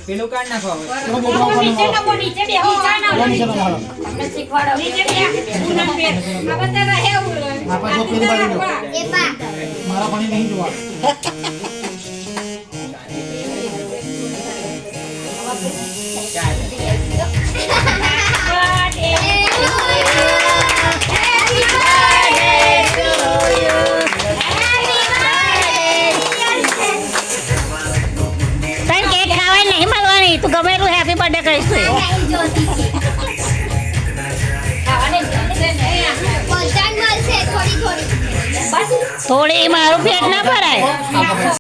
પેલું કાઢ નાખો મારા પાણી નહીં જોવા તું ગમે એટલું હેપી બર્થડે કહીશ થોડી મારું પેટ ના ભરાય